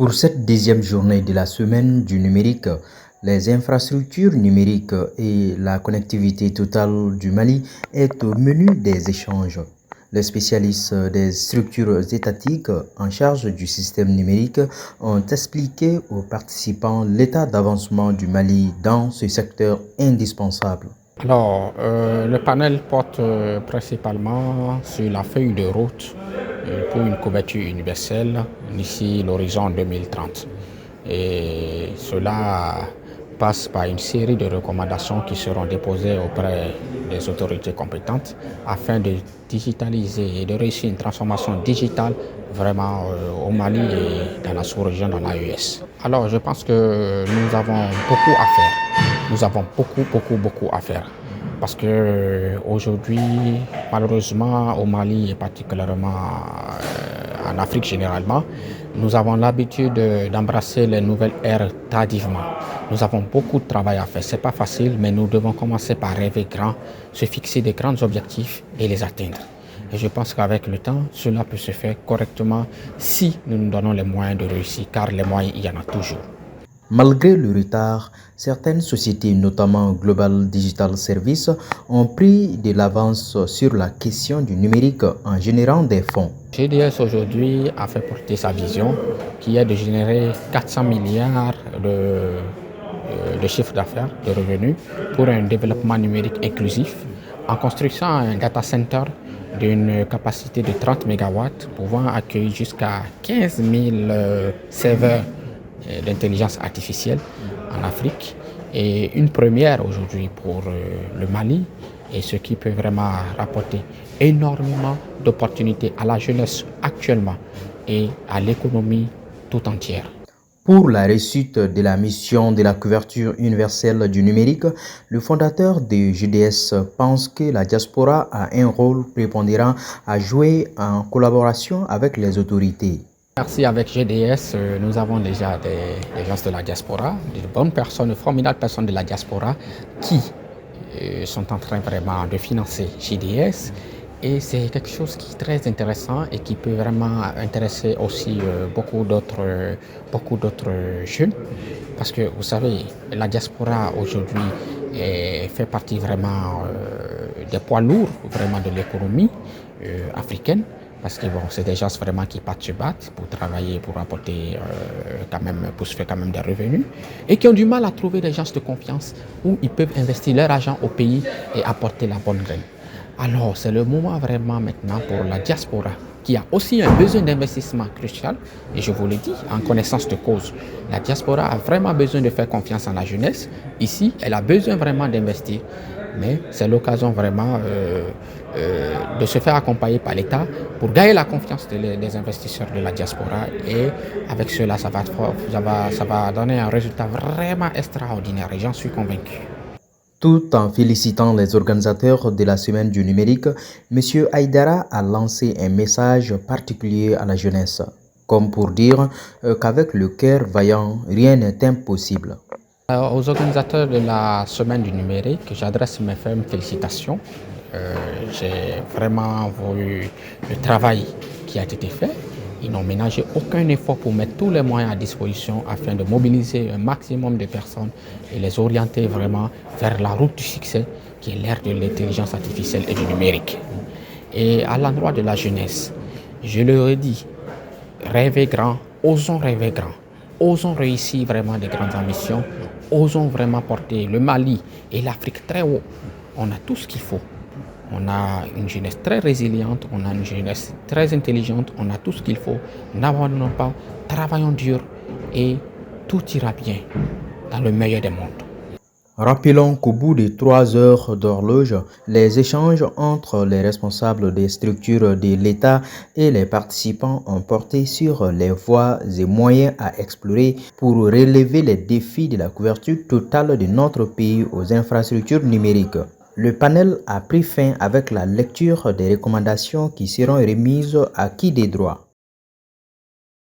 Pour cette deuxième journée de la semaine du numérique, les infrastructures numériques et la connectivité totale du Mali est au menu des échanges. Les spécialistes des structures étatiques en charge du système numérique ont expliqué aux participants l'état d'avancement du Mali dans ce secteur indispensable. Le panel porte principalement sur la feuille de route pour une couverture universelle d'ici l'horizon 2030. Et cela passe par une série de recommandations qui seront déposées auprès des autorités compétentes afin de digitaliser et de réussir une transformation digitale vraiment au Mali et dans la sous-région, dans l'AES. Alors, je pense que nous avons beaucoup à faire. Nous avons beaucoup à faire. Parce que aujourd'hui, malheureusement, au Mali et particulièrement en Afrique généralement, nous avons l'habitude d'embrasser les nouvelles ères tardivement. Nous avons beaucoup de travail à faire. Ce n'est pas facile, mais nous devons commencer par rêver grand, se fixer des grands objectifs et les atteindre. Et je pense qu'avec le temps, cela peut se faire correctement si nous nous donnons les moyens de réussir, car les moyens, il y en a toujours. Malgré le retard, certaines sociétés, notamment Global Digital Services, ont pris de l'avance sur la question du numérique en générant des fonds. GDS aujourd'hui a fait porter sa vision qui est de générer 400 milliards de chiffre d'affaires, de revenus pour un développement numérique inclusif en construisant un data center d'une capacité de 30 MW pouvant accueillir jusqu'à 15 000 serveurs d'intelligence artificielle en Afrique et une première aujourd'hui pour le Mali et ce qui peut vraiment rapporter énormément d'opportunités à la jeunesse actuellement et à l'économie tout entière. Pour la réussite de la mission de la couverture universelle du numérique, le fondateur de GDS pense que la diaspora a un rôle prépondérant à jouer en collaboration avec les autorités. Merci, avec GDS, nous avons déjà des gens de la diaspora, de bonnes personnes, de formidables personnes de la diaspora qui sont en train vraiment de financer GDS. Et c'est quelque chose qui est très intéressant et qui peut vraiment intéresser aussi beaucoup d'autres jeunes. Parce que vous savez, la diaspora aujourd'hui fait partie vraiment des poids lourds vraiment de l'économie africaine. Parce que bon, c'est des gens vraiment qui partent se battre pour travailler, pour apporter pour se faire quand même des revenus. Et qui ont du mal à trouver des gens de confiance où ils peuvent investir leur argent au pays et apporter la bonne graine. Alors, c'est le moment vraiment maintenant pour la diaspora qui a aussi un besoin d'investissement crucial. Et je vous l'ai dit, en connaissance de cause, la diaspora a vraiment besoin de faire confiance en la jeunesse. Ici, elle a besoin vraiment d'investir. Mais c'est l'occasion vraiment de se faire accompagner par l'État pour gagner la confiance des investisseurs de la diaspora. Et avec cela, ça va donner un résultat vraiment extraordinaire. Et j'en suis convaincu. Tout en félicitant les organisateurs de la semaine du numérique, M. Haïdara a lancé un message particulier à la jeunesse, comme pour dire qu'avec le cœur vaillant, rien n'est impossible. Aux organisateurs de la semaine du numérique, j'adresse mes fermes félicitations. J'ai vraiment vu le travail qui a été fait. Ils n'ont ménagé aucun effort pour mettre tous les moyens à disposition afin de mobiliser un maximum de personnes et les orienter vraiment vers la route du succès qui est l'ère de l'intelligence artificielle et du numérique. Et à l'endroit de la jeunesse, je leur ai dit, rêvez grand, osons rêver grand, osons réussir vraiment des grandes ambitions, osons vraiment porter le Mali et l'Afrique très haut. On a tout ce qu'il faut. On a une jeunesse très résiliente, on a une jeunesse très intelligente, on a tout ce qu'il faut. N'abandonnons pas, travaillons dur et tout ira bien dans le meilleur des mondes. Rappelons qu'au bout de 3 heures d'horloge, les échanges entre les responsables des structures de l'État et les participants ont porté sur les voies et moyens à explorer pour relever les défis de la couverture totale de notre pays aux infrastructures numériques. Le panel a pris fin avec la lecture des recommandations qui seront remises à qui des droits.